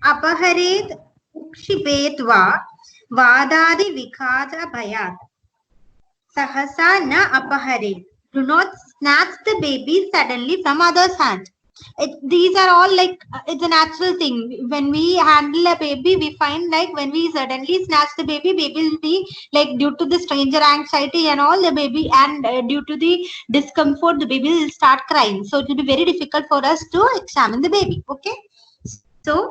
Apaharet ukshipetva vadadi vikata bhayat. Sahasa na apaharet. Do not snatch the baby suddenly from others' hand. These are all like it's a natural thing. When we handle a baby, we find like when we suddenly snatch the baby, baby will be like due to the stranger anxiety and all the baby, and due to the discomfort, the baby will start crying. So it will be very difficult for us to examine the baby. Okay. So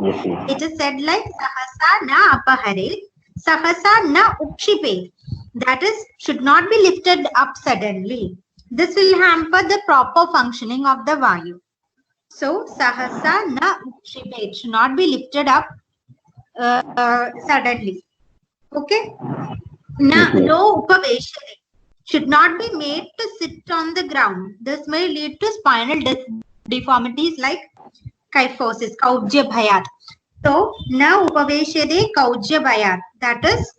it is said like sahasa na apahare, sahasa na ukshipe. That is, should not be lifted up suddenly. This will hamper the proper functioning of the vayu. So sahasa na ukshipe. It should not be lifted up suddenly. Okay. Na lo upaveshare. Should not be made to sit on the ground. This may lead to spinal deformities like kyphosis, kaujya bhayat. So, na upaveshade kaujya bhayat. That is,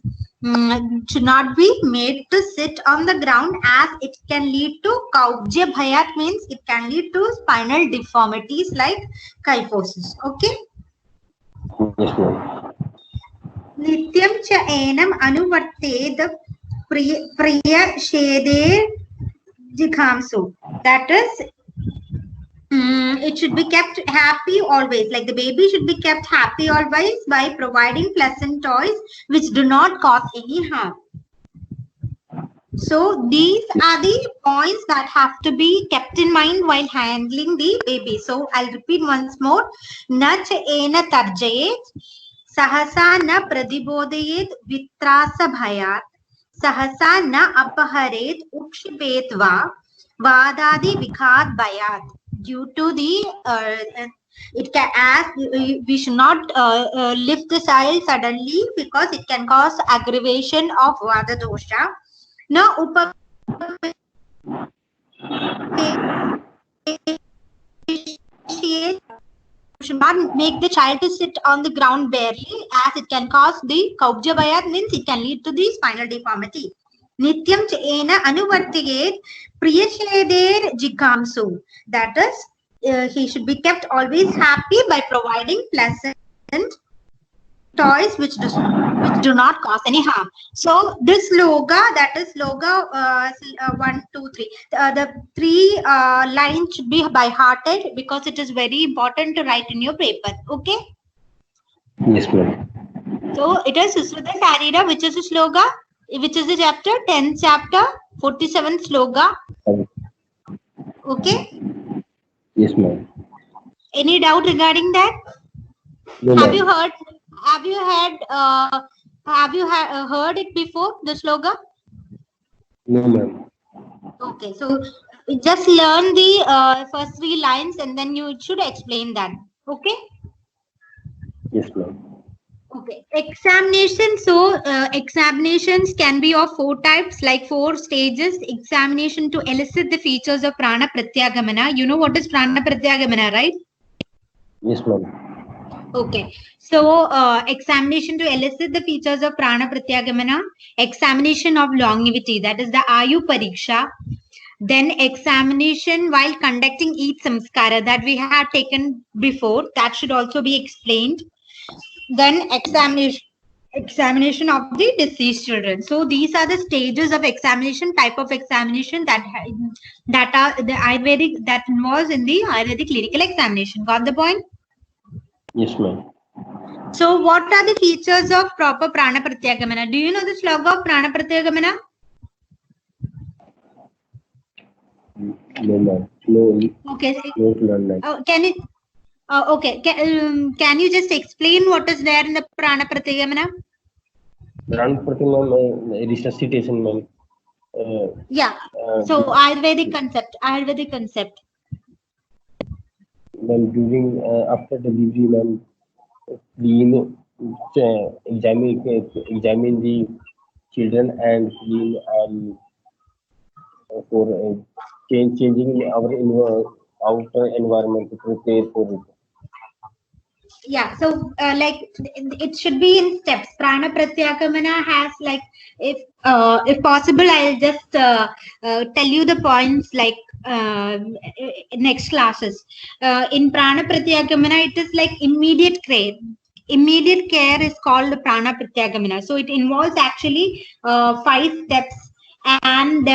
should not be made to sit on the ground, as it can lead to kaujya bhayat, means it can lead to spinal deformities like kyphosis. Okay. Yes, ma'am. Nityam cha enam anuvarted priya shede jighamsu. That is, it should be kept happy always. Like the baby should be kept happy always by providing pleasant toys which do not cause any harm. So these are the points that have to be kept in mind while handling the baby. So I'll repeat once more. Na cha ena tarjayet, sahasa na pradibodayet vitrasa bhayat, sahasa na apaharet ukshipetva vadadi vikhat bhayat. Due to the it can, as we should not lift the child suddenly, because it can cause aggravation of vada dosha. No should not make the child to sit on the ground barely, as it can cause the kaujya bhayat, means it can lead to the spinal deformity. Nityam cha ena anuvartiget priyasheder jigamsu. That is, he should be kept always happy by providing pleasant toys which do not cause any harm. So this loga, that is loga 1, 2, 3. The 3 lines should be by hearted, because it is very important to write in your paper. Okay. Yes, ma'am. So it is Susruta Sarira, which is the sloga, which is the chapter, 10th chapter, 47th sloga. Okay. Yes, ma'am. Any doubt regarding that? No, have you heard it before, the sloga? No, ma'am. Okay, so just learn the first 3 lines and then you should explain that. Okay. Yes, ma'am. Okay. Examination. So examinations can be of 4 types, like 4 stages. Examination to elicit the features of prana pratyagamana. You know what is prana pratyagamana, right? Yes, ma'am. Okay. So examination to elicit the features of prana pratyagamana. Examination of longevity, that is the ayu pariksha. Then examination while conducting each samskara, that we have taken before, that should also be explained. Then examination of the deceased children. So these are the stages of examination, type of examination that are the Ayurvedic, that involves in the Ayurvedic clinical examination. Got the point? Yes, ma'am. So what are the features of proper prana pratyagamana? Do you know the sloga of prana pratyagamana? No, ma'am. No. Okay. No to learn that. Can it? Okay. Can you just explain what is there in the prana pratyagamana? Prana pratyagamana, ma'am, resuscitation, ma'am. Yeah. So Ayurvedic concept. Ma'am, during after delivery, ma'am, clean, examine the children and clean for changing our outer environment to prepare for it. Yeah, so like it should be in steps. Prana pratyagamana has like, if possible, I'll just tell you the points like next classes. In prana pratyagamana, it is like immediate care. immediate care is called prana pratyagamana. So it involves actually 5 steps. And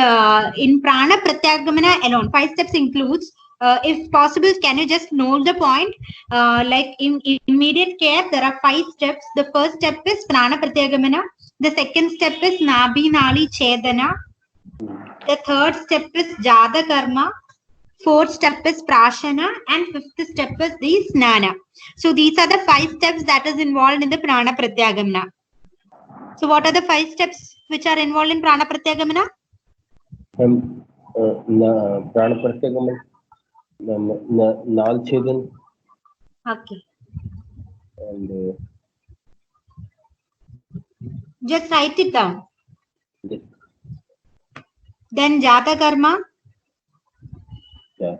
in prana pratyagamana alone, 5 steps includes, if possible, can you just note the point? Like in immediate care, there are 5 steps. The first step is prana pratyagamana. The second step is nabhi nali chedana. The third step is jada karma. Fourth step is prashana, and fifth step is the snana. So these are the 5 steps that is involved in the prana pratyagamana. So what are the 5 steps which are involved in prana pratyagamana? Prana pratyagamana, Nal Chedan. Okay. And just write it down. yes. Then jata karma. Yeah.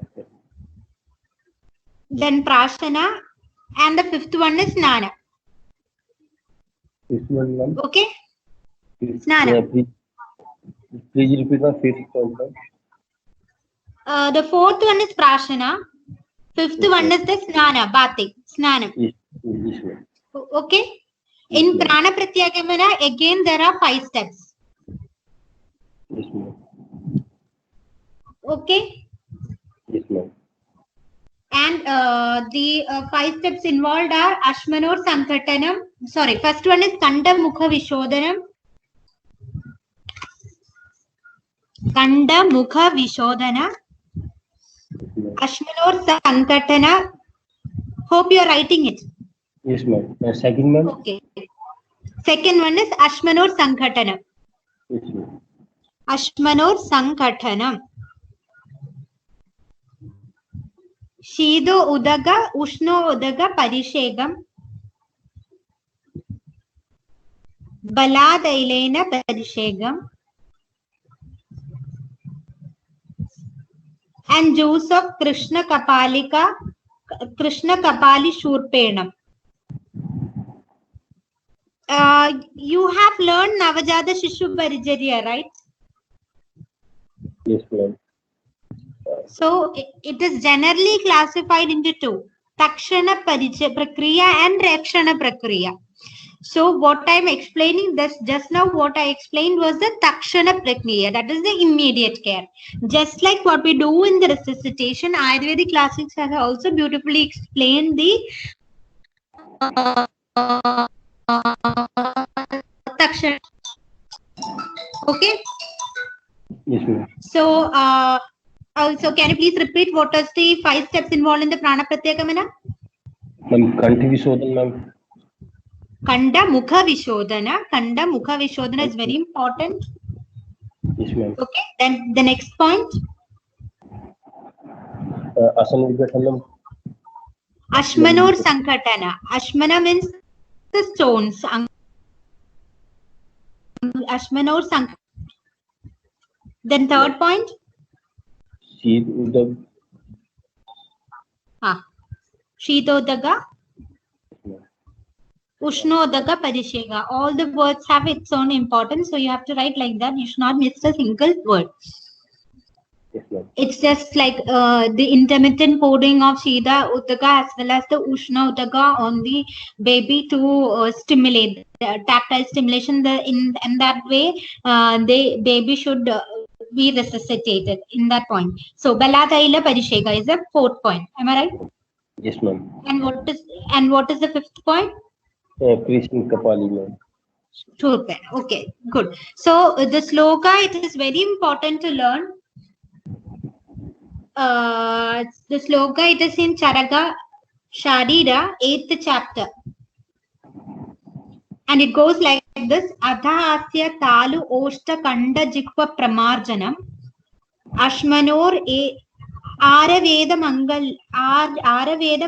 Then prashana, and the fifth one is snana. This one, ma'am. Okay. Snana. Yeah, please repeat the fifth point, ma'am. The fourth one is prashana. Fifth one is the snana, bathi, snana. Yes, ma'am. Okay. In prana pratyagamana, again there are 5 steps. Yes, ma'am. Okay. Yes, ma'am. And the 5 steps involved are Ashmanor Sankatanam. Sorry, first one is Kanda Mukha Vishodhanam. Kanda Mukha Vishodhana. Ashmanor Sankatana. Hope you are writing it. Yes, ma'am. Second, ma'am. Okay. Second one is Ashmanor Sankatana. Yes, ma'am. Ashmanor Sankatanam. Shido Udaga, Ushno Udaga Parishegam. Baladailena Parishegam. And juice of Krishna Kapali Shurpenam. You have learned Navajada Shishu Parijariya, right? Yes, ma'am. So it is generally classified into 2, Takshana Prakriya and Rakshana Prakriya. So what I am explaining this just now, what I explained was the Takshana Prakriya, that is the immediate care. Just like what we do in the resuscitation, Ayurvedic classics have also beautifully explained the Takshana. Okay. Yes, ma'am. So also, can you please repeat what is the 5 steps involved in the prana pratyagamana? Ma'am, Kanti Vishodhan, ma'am. Kanda Mukha Vishodhana. Kanda Mukha Vishodhana is very important. Yes, ma'am. Okay. Then the next point. Asana Vigathanam. Ashmanor Sankatana. Ashmana means the stones. Ashmanor Sankatana. Then third point. Sheet Udag. Shitodaga. Ushnodaga Parishega. All the words have its own importance, so you have to write like that. You should not miss a single word. Yes, ma'am. It's just like the intermittent pouring of Shida Udaga as well as the Ushna Udaga on the baby to stimulate the tactile stimulation. In that way, the baby should be resuscitated in that point. So Balataila Parishega is the 4th point. Am I right? Yes, ma'am. And what is the 5th point? Krishna Kapali, ma'am. Shurpen. Okay, good. So the sloka, it is very important to learn. The sloka, it is in Charaga Sharira, 8th chapter. And it goes like this. Adha asya talu oshta kanda jikva pramarjanam. Ashmanor Araveda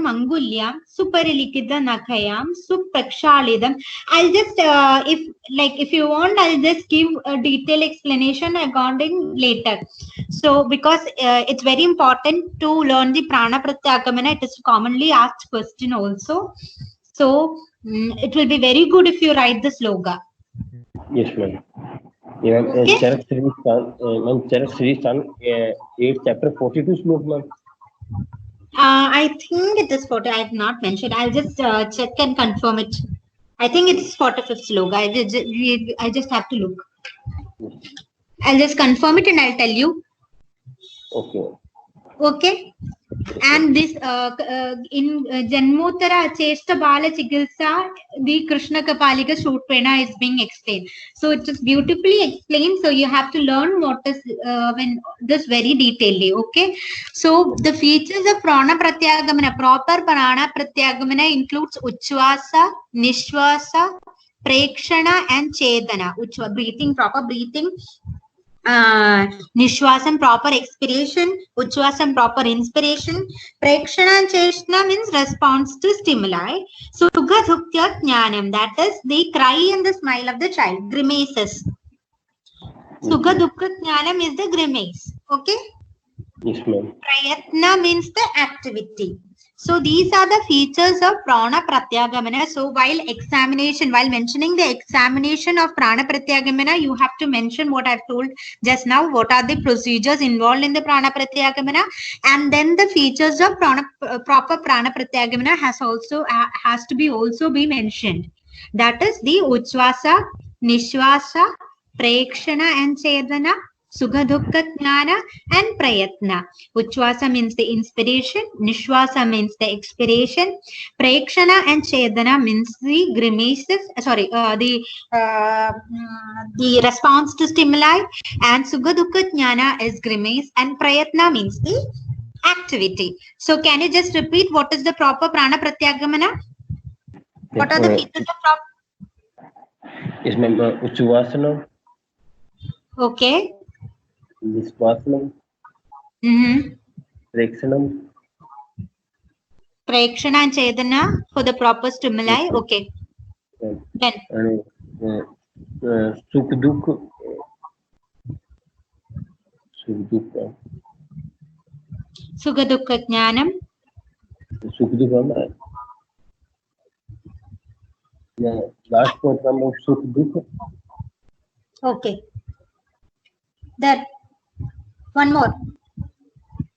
Mangulyam Suparilikida Nakayam Suprakshalidam. I'll just if you want, I'll just give a detailed explanation regarding later. So because it's very important to learn the prana pratyagamana, it is a commonly asked question also. So it will be very good if you write the sloga. Yes, ma'am. Yeah, Charak Sri Stan, 8th chapter, 42 slok, ma'am. I think it is 40. I have not mentioned. I'll just check and confirm it. I think it's 45th sloka. I just have to look. I'll just confirm it and I'll tell you. Okay. Okay. And this in Janmottara Cheshta Bala Chikitsa, the Krishna Kapalika Sutrena is being explained. So it is beautifully explained. So you have to learn what is when this very detailedly. Okay. So the features of Prana Pratyagamana, proper Prana Pratyagamana includes Uchvasa, Nishvasa, Prekshana, and Chedana. Breathing, proper breathing. Nishwasam proper expiration, Uchvasam proper inspiration, Prekshana and Cheshna means response to stimuli. Sugha Dhuktya Jnanam, that is the cry and the smile of the child, grimaces. Sugha Dhuktya Jnanam is the grimace. Okay? Yes, ma'am. Prayatna means the activity. So these are the features of Prana Pratyagamana. So while mentioning the examination of Prana Pratyagamana, you have to mention what I've told just now. What are the procedures involved in the Prana Pratyagamana? And then the features of proper Prana Pratyagamana has to be also be mentioned. That is the Uchvasa, Nishvasa, Prekshana and Chedana, Sugha Dukkha Jnana and Prayatna. Uchvasa means the inspiration, Nishvasa means the expiration, Prekshana and Chedana means the grimaces, the response to stimuli, and Sugha Dukkha Jnana is grimace, and Prayatna means the activity. So can you just repeat what is the proper Prana Pratyagamana? What are the features of proper? Yes, ma'am. Uchvasana. Okay. Nishvasanam. Prekshanam. Prekshana and Chedana for the proper stimuli. Yes, okay. Then. Sukh Dukh. Sukh Sugha Dukkha Jnanam. Sukh Dukh. Last program of Sukh Dukh. Okay. Then one more.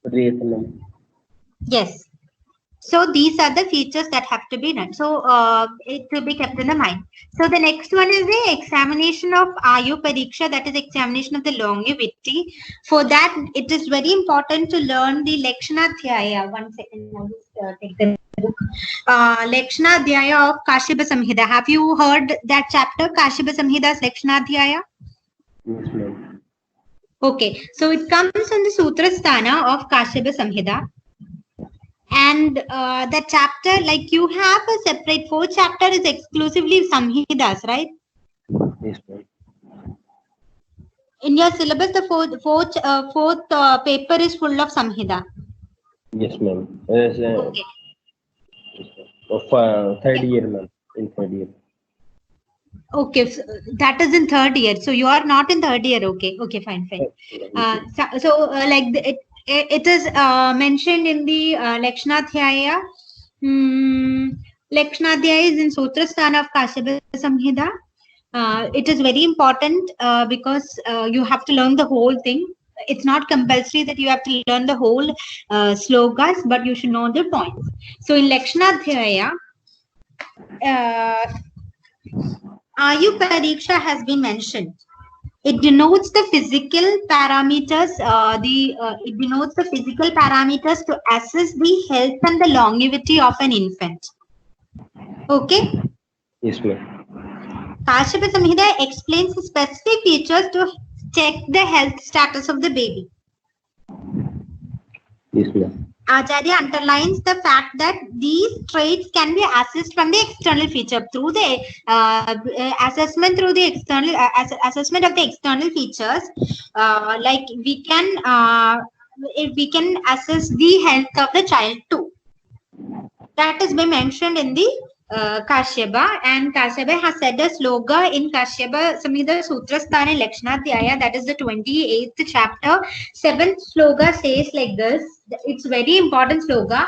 Prayatnam. Yes. So these are the features that have to be done. So it will be kept in the mind. So the next one is the examination of Ayu Pariksha, that is examination of the longevity. For that, it is very important to learn the Lakshanadhyaya. 1 second, I'll just take the book. Lakshanadhyaya of Kashyapa Samhita. Have you heard that chapter, Kashyapa Samhita's Lakshanadhyaya? Yes, ma'am. Okay, so it comes on the Sutra Sthana of Kashyapa Samhita. And the chapter, like you have a separate 4th chapter is exclusively Samhitas, right? Yes, ma'am. In your syllabus, the fourth paper is full of Samhita. Yes, ma'am. Yes, okay. Of third year, ma'am. In third year. Okay, so that is in 3rd year. So you are not in 3rd year. Okay, okay, fine. It is mentioned in the Lakshanadhyaya. Lakshanadhyaya is in Sutrasthana of Kashyapa Samhita. It is very important because you have to learn the whole thing. It's not compulsory that you have to learn the whole slokas, but you should know the points. So in Lakshanadhyaya, Ayu Pariksha has been mentioned. It denotes the physical parameters. It denotes the physical parameters to assess the health and the longevity of an infant. Okay. Yes, ma'am. Kashyapa Samhita explains the specific features to check the health status of the baby. Yes, ma'am. Acharya underlines the fact that these traits can be assessed from the external feature through the assessment through the external assessment of the external features. Like we can assess the health of the child too. That is been mentioned in the Kashyapa, and Kashyapa has said a sloka in Kashyapa Samhita Sutrasthana Lakshanadhyaya, that is the 28th chapter. 7th sloka says like this. It's very important sloka.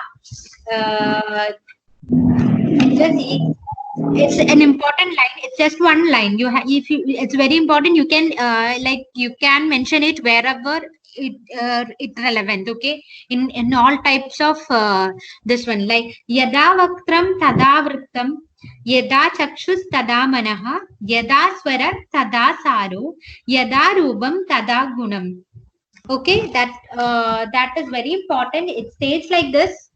It's an important line. It's just one line. It's very important. You can you can mention it wherever it relevant, okay, in all types of this one, like yada vaktram tada vrittam, yada chakshus tada manaha, yada swara tada saru, yada rupam tada gunam. Okay, that is very important. It states like this.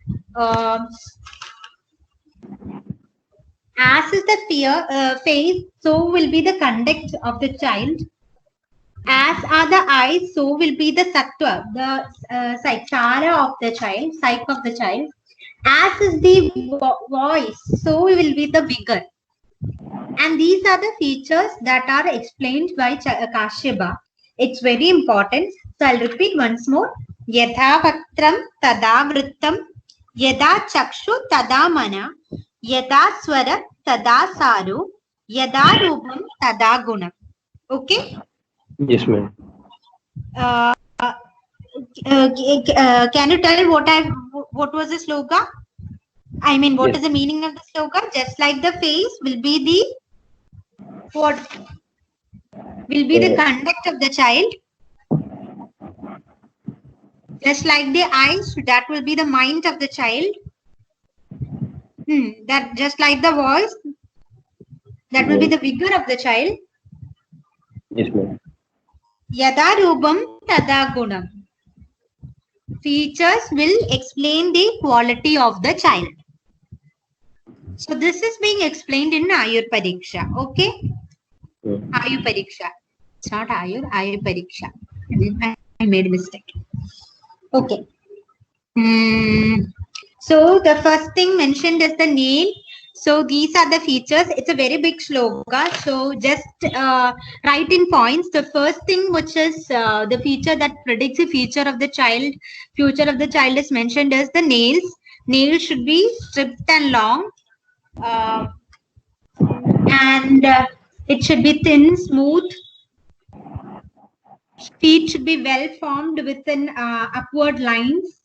As is the face, so will be the conduct of the child. As are the eyes, so will be the sattva, the chara of the child, psyche of the child. As is the voice, so will be the vigor. And these are the features that are explained by Kashyapa. It's very important. So I'll repeat once more. Yatha vaktram tada vrittam, yada chakshu tada mana, yada swara tada saru, yada rupam tada gunam. Okay? Yes, ma'am. Can you tell what was the sloka? I mean, what Yes. is the meaning of the sloka? Just like the face will be the what will be the conduct of the child. Just like the eyes, that will be the mind of the child. That just like the voice, that will be the vigor of the child. Yes, ma'am. Yada rupam tada gunam. Features will explain the quality of the child. So this is being explained in Ayur Pariksha. Okay? Ayur Pariksha. It's not Ayur Pariksha. I made a mistake. Okay. So the first thing mentioned is the nail. So these are the features. It's a very big sloka. So just write in points. The first thing, which is the feature that predicts the future of the child, is mentioned as the nails. Nails should be stripped and long, and it should be thin, smooth. Feet should be well formed within upward lines.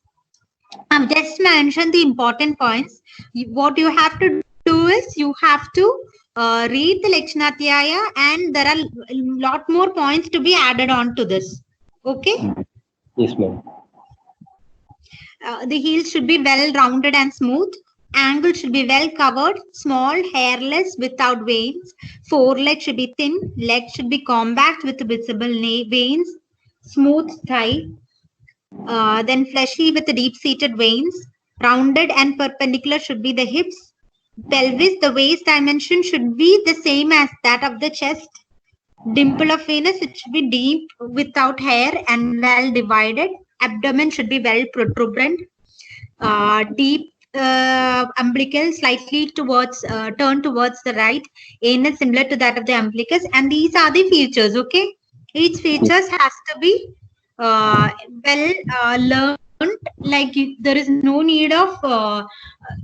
Just mention the important points. What you have to do is you have to read the Lakshanadhyaya, and there are a lot more points to be added on to this. Okay? Yes, ma'am. The heels should be well rounded and smooth. Ankle should be well covered, small, hairless, without veins. Foreleg should be thin. Leg should be compact with visible veins. Smooth thigh. Then fleshy with deep-seated veins. Rounded and perpendicular should be the hips. Pelvis, the waist dimension should be the same as that of the chest. Dimple of Venus, it should be deep without hair and well divided. Abdomen should be well protuberant. Deep umbilical, slightly turned towards the right. Anus similar to that of the umbilicus. And these are the features, okay? Each features has to be learned. Like there is no need of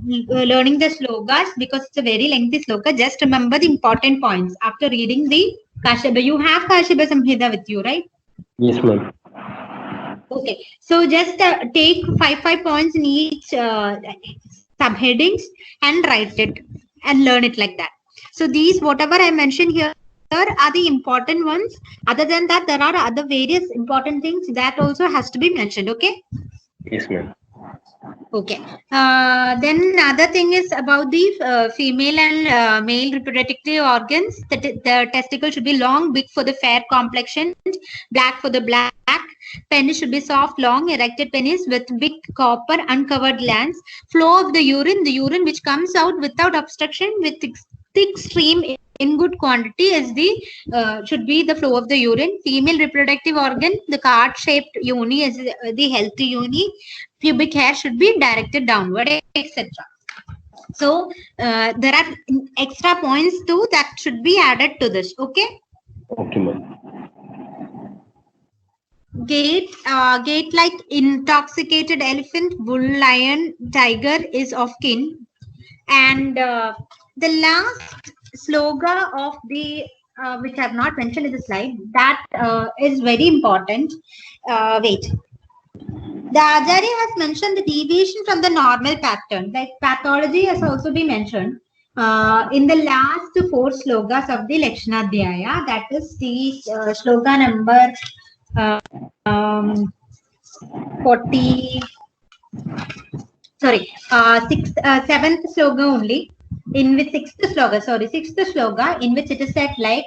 learning the slokas, because it's a very lengthy sloka. Just remember the important points after reading the Kashyapa. You have Kashyapa Samhita with you, right? Yes, ma'am. Okay, so just take five points in each subheadings and write it and learn it like that. So these, whatever I mentioned here, are the important ones. Other than that, there are other various important things that also has to be mentioned. Okay? Yes, ma'am. Okay. Then another thing is about the female and male reproductive organs. The testicle should be long, big for the fair complexion, black for the black. Penis should be soft, long, erected penis with big copper uncovered glands. Flow of the urine which comes out without obstruction with thick stream in good quantity is the should be the flow of the urine. Female reproductive organ, the card-shaped yoni is the healthy yoni. Pubic hair should be directed downward, etc. So there are extra points too that should be added to this. Okay. Okay, ma'am. Gait like intoxicated elephant, bull, lion, tiger is of kin. And the last sloga of the which I have not mentioned in the slide, that is very important. Wait. The Acharya has mentioned the deviation from the normal pattern, like pathology has also been mentioned in the last 4 slokas of the Lakshanadhyaya. That is the sloka number 40, sorry, seventh sloka only, in which sixth sloka, in which it is said like,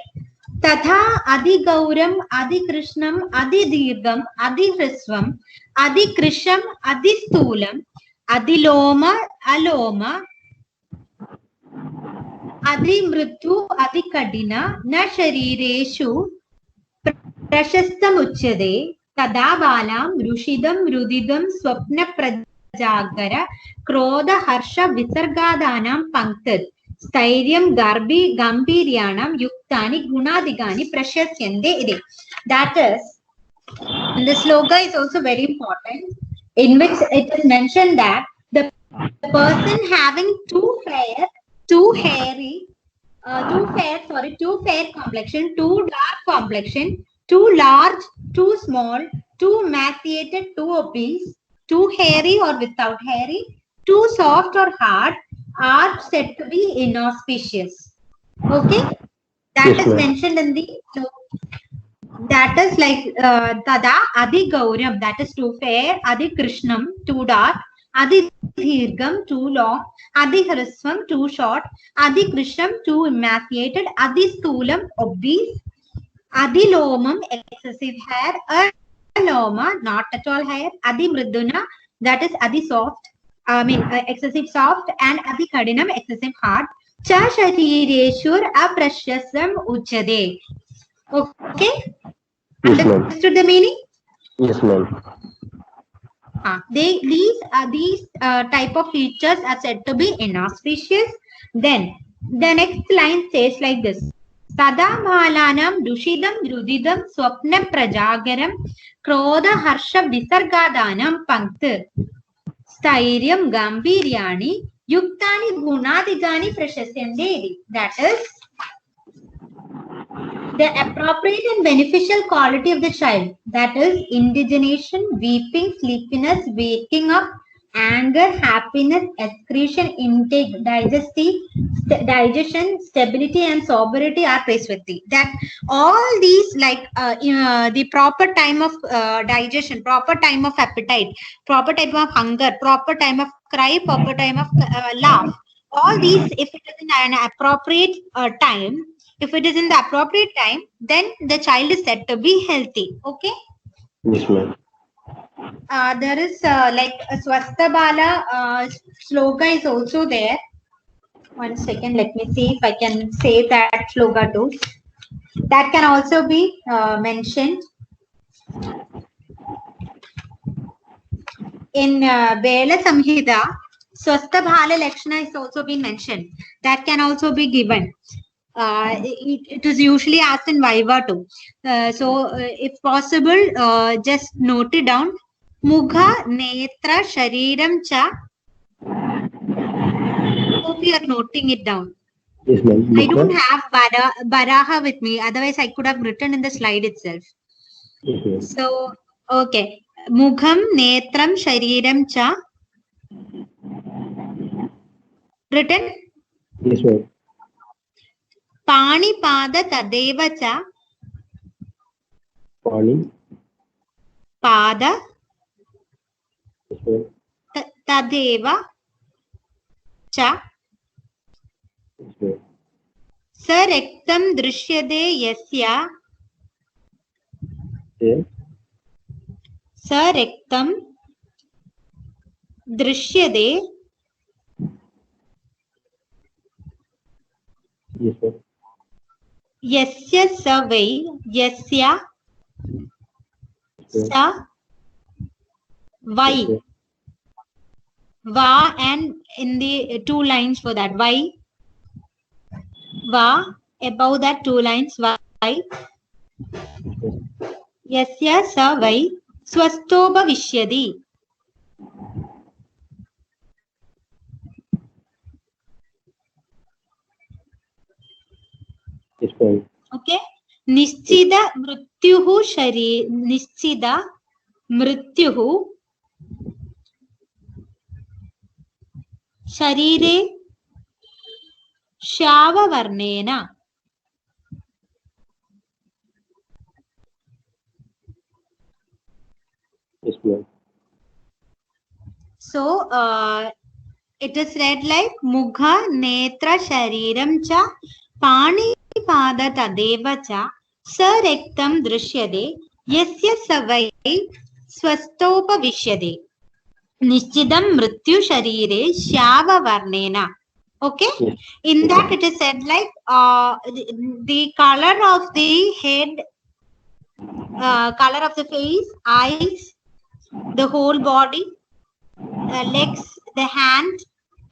Tatha Adi Gauram, Adi Krishnam, Adi Dirgam, Adi Hrisvam, Adi Krisham, Adi Sthulam, Adi Loma, Aloma, Adi Mrityu, Adi Kadina, Na Sharireshu, Prashastam Tada Balam, Rushidam, Rudidam, Swapna Prajagara, Krodha Harsha Visargadanam Panktad, Stairyam Garbi Gambiryanam Yuktani Gunadigani Prashasyande Ide. That is, the sloka is also very important, in which it is mentioned that the person having too fair complexion, too dark complexion, too large, too small, too emaciated, too obese, too hairy or without hairy, too soft or hard, are said to be inauspicious. Okay, that Yes, is ma'am. mentioned in the. That is like Tada Adi Gauram, that is too fair, Adi Krishnam, too dark, Adi Dirgam, too long, Adi Hrisvam, too short, Adi Krisham, too emaciated, Adi Sthulam, obese, Adi Lomam, excessive hair, Aloma, not at all hair, Adi Mriduna, that is Adi soft, excessive soft, and Adi Kadinam, excessive hard, Cha Sharireshur Aprashyasam Uchade. Okay? Yes, ma'am. Understood the meaning? Yes, ma'am. These type of features are said to be inauspicious. Then the next line says like this: Tada Malanam Dushidam Drudidam Swapna Prajagaram Krodha Harsha Visargadanam Pankta Stairyam Gambiryani Yuktani Gunadigani Prashasyande. That is, the appropriate and beneficial quality of the child, that is indigenation, weeping, sleepiness, waking up, anger, happiness, excretion, intake, digestion, stability, and sobriety are praiseworthy. That all these, like the proper time of digestion, proper time of appetite, proper time of hunger, proper time of cry, proper time of laugh, all these, if it is in an appropriate time, then the child is said to be healthy. Okay. Yes, ma'am. There is like a Swastha Bala sloka is also there. One second, let me see if I can say that sloka too. That can also be mentioned in Bela Samhita. Swastha Bala Lakshana is also been mentioned. That can also be given. It is usually asked in Viva too. If possible, just note it down. Mugha, Netra, Shariram Cha. Hope you are noting it down. Yes, ma'am. I don't have Baraha with me. Otherwise, I could have written in the slide itself. Yes, ma'am. So, okay. Mugham, Netram, Shariram Cha. Written? Yes, ma'am. Pani Pada Tadeva Cha. Pani. Pada Yes, ma'am. Tadeva Cha. Yes, ma'am. Sarektam Drishyade Yasya. Yes. Sarektam Drishyade Yes, ma'am. Yasya Savai Yasya Yes, Sa Vai. ma'am. Va, and in the two lines for that. Vai. Va. Above that two lines. Vai. Yasya Sa Vai Swasthoba Vishyadi. Yes, ma'am. Okay. Nischida Mrityuhu Shari. Nischida Mrityuhu Sharire Shava Varnena. Yes, ma'am. So it is read like Mugha Netra Shariram cha Pani Pada Tadeva cha Sarektam Drishyade Yasya Savai Swastopa Vishyade Nishchidam Mrityu Sharire Shava Varnena. Okay, Yes. in that it is said like the color of the head, color of the face, eyes, the whole body, legs, the hand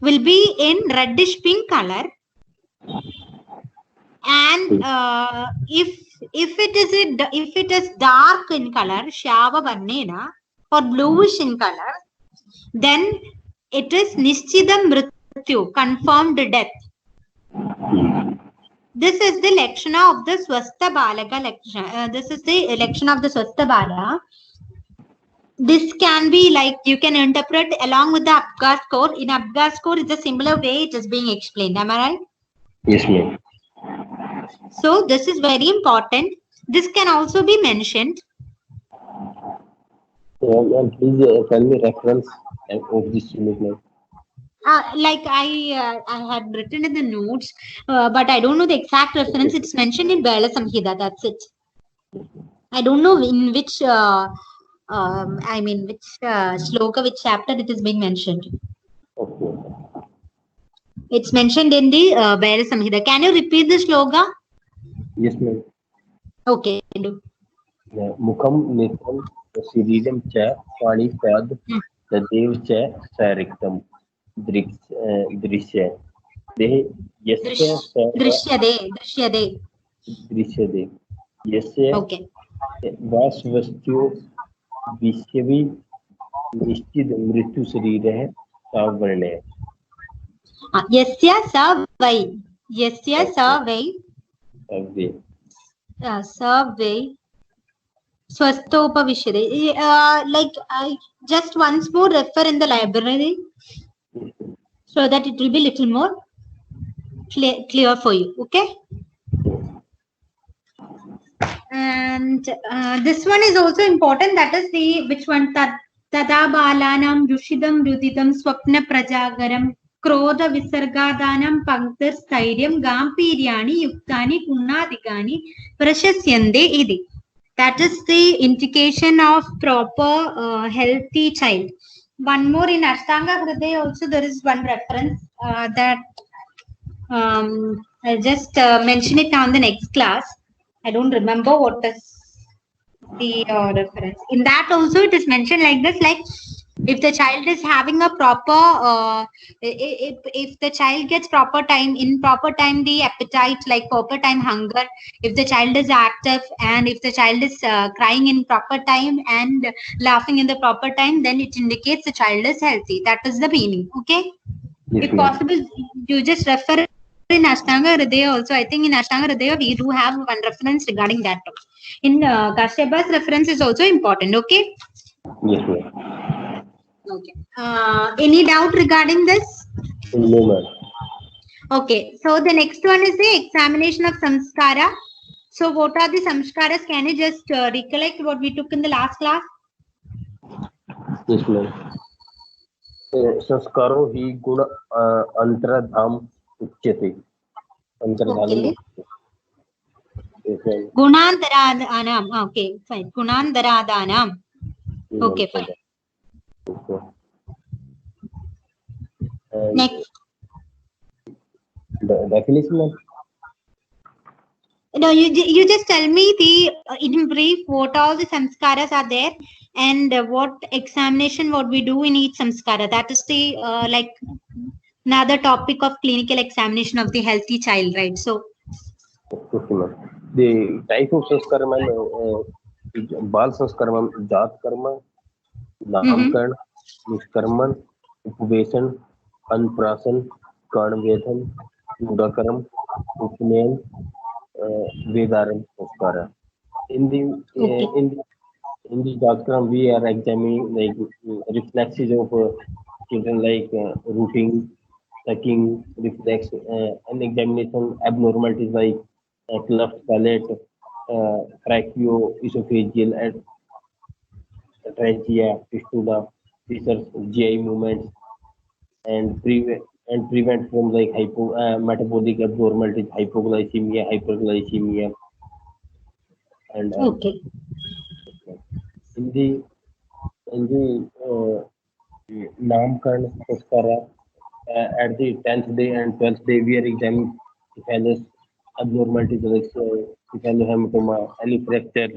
will be in reddish pink color, and if it is dark in color, Shava Varnena, or bluish in color, then it is Nishchidam Mrityu, confirmed death. This is the Lakshana of the Swastha Balaka Lakshana. This is the Lakshana of the Swastha Bala. This can be like, you can interpret along with the Abgas score. In Abgas score, it's a similar way it is being explained. Am I right? Yes, ma'am. So this is very important. This can also be mentioned. And please tell me reference of this unit, ma'am. Like I had written in the notes, but I don't know the exact reference. It's mentioned in Bala Samhita. That's it. I don't know in which, which sloka, which chapter it is being mentioned. Okay. It's mentioned in the Bala Samhita. Can you repeat the sloka? Yes, ma'am. Okay, do. Mukham Netram Siridam Cha Panipad Tadev Cha Sariktam Drishya De Yasya Sava Drishyade. Drishya De Yasya Okay. Vasvastyo Vishyavi Nishchid Mrityu Sarira Savarne. Yasya sa vai. Yasya sa vai. Sa vai. Swastopa Vishyade. Like I just once more refer in the library so that it will be little more clear for you. Okay. And this one is also important. That is the which one? Tada balanam rushidam rudidam swapna prajagaram krodha visargadanam panktir stairyam gampiryani yuktani kunnadigani prashasyande idi. That is the indication of proper healthy child. One more in Ashtanga Hridaya also there is one reference that I'll just mention it on the next class. I don't remember what is the reference. In that also it is mentioned like this, like if the child is having a proper, if the child gets proper time, in proper time the appetite, like proper time hunger, if the child is active and if the child is crying in proper time and laughing in the proper time, then it indicates the child is healthy. That is the meaning. Okay. Yes, If possible, you just refer in Ashtanga Hridaya also. I think in Ashtanga Hridaya we do have one reference regarding that. In Kashyap's reference is also important. Okay. Yes, ma'am. Okay. Any doubt regarding this? No, ma'am. Okay. So the next one is the examination of samskara. So what are the samskaras? Can you just recollect what we took in the last class? Yes, ma'am. संस्कारो हि गुण अंतर्धाम उच्यते. Okay. Yes, ma'am. Gunantaradanam. Okay, fine. Gunantaradanam. Okay, fine. Next. The definition, ma'am. No, you just tell me the in brief what all the samskaras are there and what examination what we do in each samskara. That is the like another topic of clinical examination of the healthy child, right? So Okay, ma'am. The type of sanskar, ma'am, bal sanskar, ma'am, जात कर्म, नामकरण, निष्कर्मण, उपवेशन, अन्नप्राशन, कर्णवेधन, चूड़ाकर्म, उपनयन, वेदारंभ संस्कार. In the Jatkram, we are examining like reflexes of children, like rooting, sucking, reflex, and examination abnormalities like cleft palate, tracheo, esophageal, and trachea, fistula, research GI movements, and prevent from like metabolic abnormalities, hypoglycemia, hyperglycemia, and Okay. in the Namkaran Puskara, at the 10th day and 12th day, we are examining cephalus abnormalities like cephalohematoma, any fracture,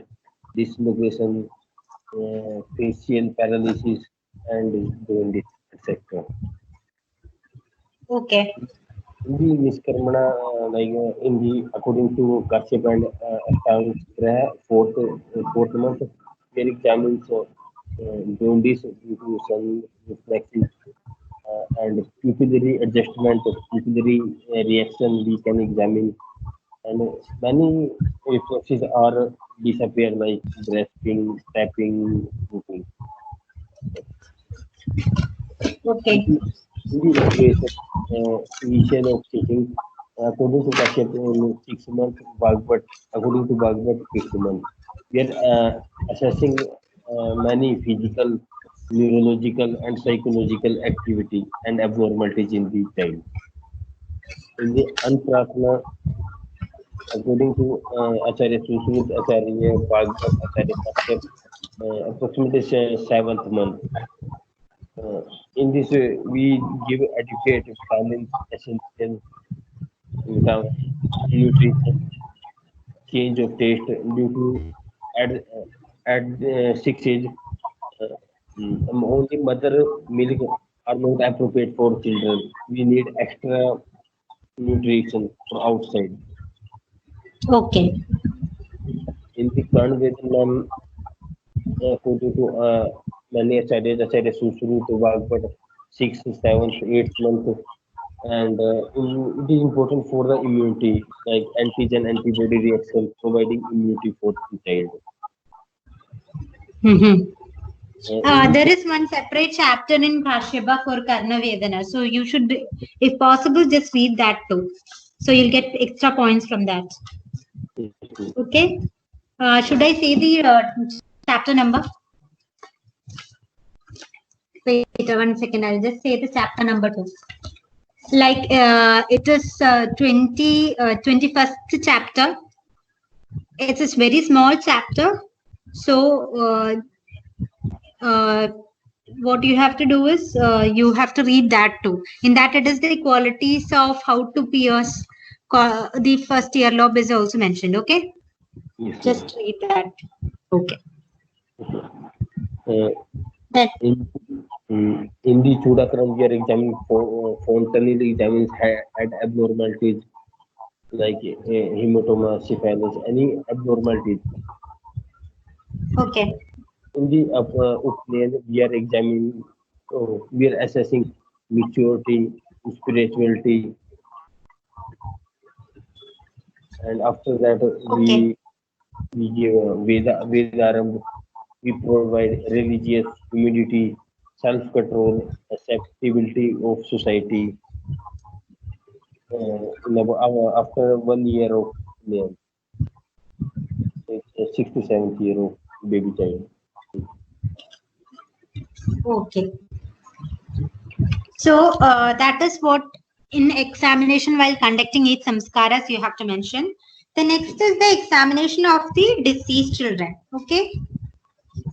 dislocation, facial paralysis, and jaundice, etc. Okay. In the Niskarmana, in the according to Kashyap and Ashtanga, fourth month, we are examining jaundice due to sun reflexes and pupillary adjustment, pupillary reaction we can examine, and many reflexes are disappear like grasping, tapping, moving. In Okay. the, in the evaluation, initial of sitting, according to Kashyap, 6 months, Bhagavad, according to Bhagavad, 6 months. We are assessing many physical, neurological, and psychological activity and abnormalities in the child. In the Anprasna, according to Acharya Sushrut, Acharya Bhagavad, Acharya Kashyap, approximately seventh month. In this way, we give adequate vitamins, essential vitamins, nutrition, change of taste due to at at 6 age. Uh, Only mother milk are not appropriate for children. We need extra nutrition for outside. Okay. In the current Vietnam, according to many studies, Acharya Sushrut, but 6th, 7th, 8th month, and it is important for the immunity, like antigen antibody reaction, providing immunity for the child. Mm-hmm. In the There is one separate chapter in Kashyapa for Karna Vedana. So you should, if possible, just read that too. So you'll get extra points from that. Okay. Should I say the chapter number? Wait 1 second. I'll just say the chapter number too. Like it is 21st chapter. It's a very small chapter. So what you have to do is you have to read that too. In that, it is the qualities of how to pierce. The first earlobe is also mentioned. Okay, yes, ma'am. just read that. Okay. Uh, Then, in the Chudakaram, we are examining fontanel examines had abnormalities like hematoma, syphilis, any abnormalities. okay. In the Upnayan, we are examining, we are assessing maturity, spirituality, and after that Okay. we give Vedaram. We provide religious humility, self-control, acceptability of society. After 1 year of Upnayan, it's a 6 to 7 year of baby child. Okay. So that is what in examination while conducting each samskaras you have to mention. The next is the examination of the deceased children. Okay.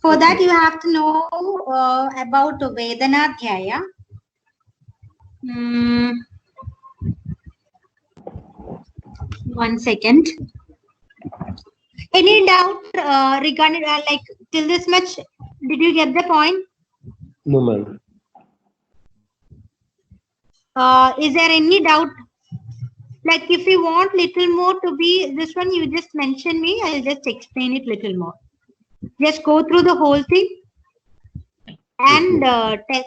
For that Okay. you have to know about Vedana Dhyaya. Hmm, 1 second. Any doubt regarding like till this much? Did you get the point? No, ma'am. Is there any doubt? Like if you want little more to be this one, you just mention me. I'll just explain it little more. Just go through the whole thing and Okay.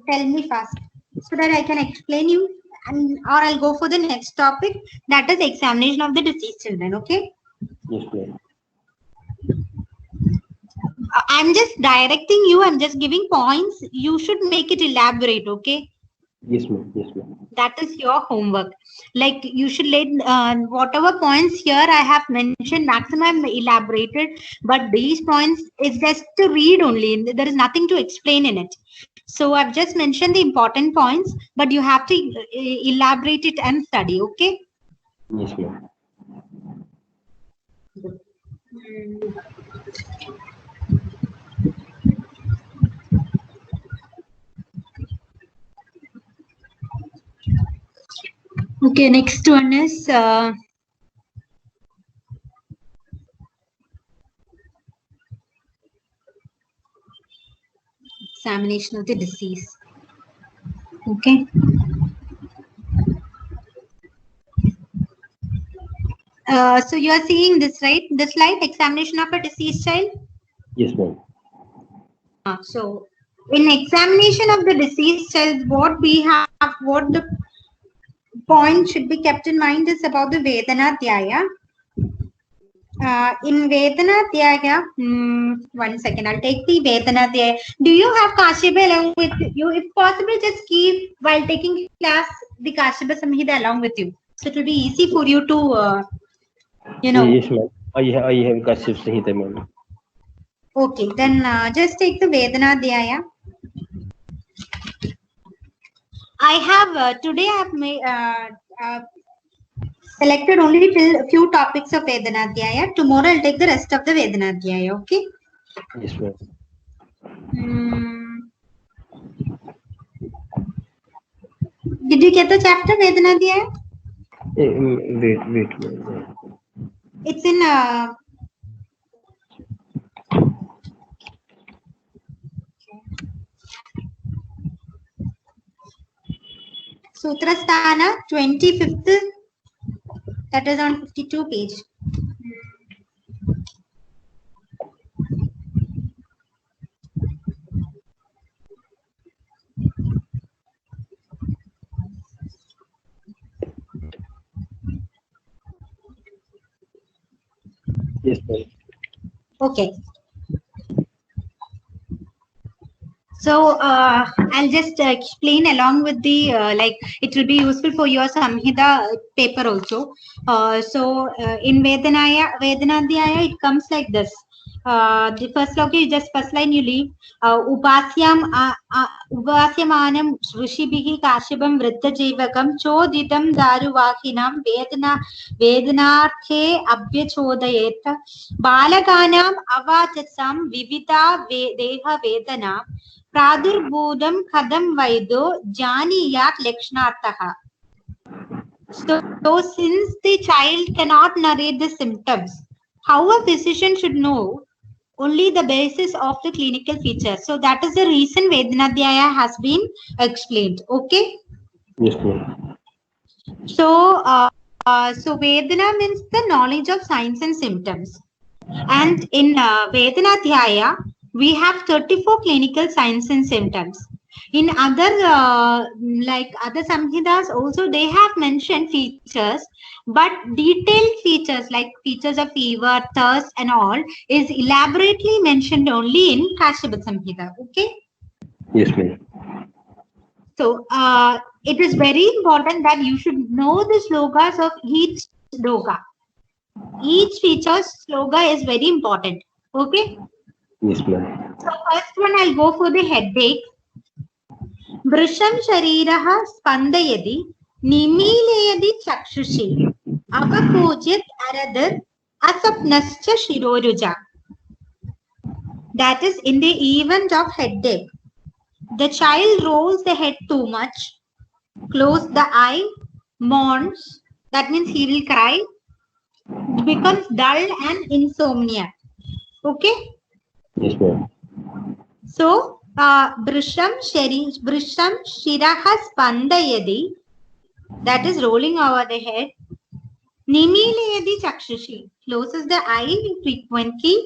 tell me fast so that I can explain you, and or I'll go for the next topic, that is examination of the deceased children. Okay. Yes, ma'am. I'm just directing you. I'm just giving points. You should make it elaborate. Okay. Yes, ma'am. Yes, ma'am. That is your homework. Like you should let whatever points here I have mentioned, maximum elaborated, but these points is just to read only. There is nothing to explain in it. So I've just mentioned the important points, but you have to elaborate it and study. Okay. Yes, ma'am. Okay. Next one is. Examination of the disease. Okay. So you are seeing this, right? The slide, examination of a deceased child. Yes, ma'am. So in examination of the deceased child, what we have, what the point should be kept in mind is about the Vedana Dhyaya. In Vedana Dhyaya, one second, I'll take the Vedana Dhyaya. Do you have Kashyapa along with you? If possible, just keep while taking class the Kashyapa Samhita along with you. So it will be easy for you to, Yes, ma'am. I have Kashyap Samhita, ma'am. Okay, then just take the Vedana Dhyaya. I have today I have made, selected only till a few topics of Vedana Dhyaya. Tomorrow I'll take the rest of the Vedana Dhyaya. Okay. Yes, ma'am. Did you get the chapter Vedana Dhyaya? Wait, ma'am. It's in Sutrasthana 25th. That is on 52 page. Yes, ma'am. Okay. So I'll just explain along with the like it will be useful for your Samhita paper also. In Vedanadhyaya it comes like this. The first log is just first line you leave. Upasyamanam Rishibhihi Kashyapam Vriddhajivakam Choditam Daruvahinam Vedanarthe Abhyachodayeta Balaganam Avachatsam Vivita Deha Vedana Pradurbhudam Kadam Vaido Janiyat Lakshnartaha. So since the child cannot narrate the symptoms, how a physician should know only the basis of the clinical features. So that is the reason Vedanadhyaya has been explained. Okay. Yes, ma'am. So Vedana means the knowledge of signs and symptoms. And in Vedanadhyaya, we have 34 clinical signs and symptoms. In other like other samhitas also they have mentioned features, but detailed features like features of fever, thirst and all is elaborately mentioned only in Kashyapa Samhita. Okay. Yes, ma'am. So it is very important that you should know the slogas of each sloga. Each feature's sloga is very important. Okay. Yes, ma'am. So first one I'll go for the headache. Vrisham sharirah spandayadi nimilayadi chakshushi avakojit aradar asapnascha shiroruja. That is in the event of headache. The child rolls the head too much, close the eye, mourns, that means he will cry, becomes dull and insomnia. Okay. Yes, ma'am. So, Brisham Shiraha Spandayadi, that is rolling over the head. Nimilayadi Chakshushi, closes the eye frequently.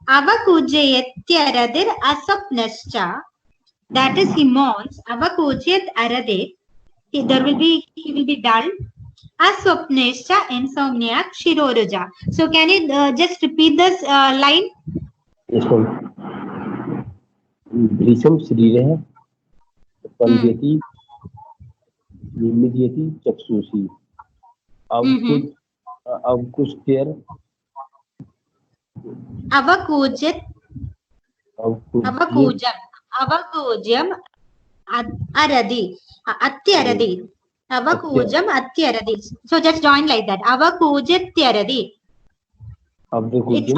Avakujayatya Asapnascha, that is he mourns. Avakujayat Aradir, he will be dull. Aswapnescha, insomniac, Shiroruja. So, can you just repeat this line? Yes, ma'am. Vrisham Shrirah Spandayati निमिद्यति चक्षुषि अवकुष्ट्यर अवकूजत अवकूज्यम अरदि अत्यरदि अवकूजम अत्यरदि. So just join like that. Avakoojatyaradi. It's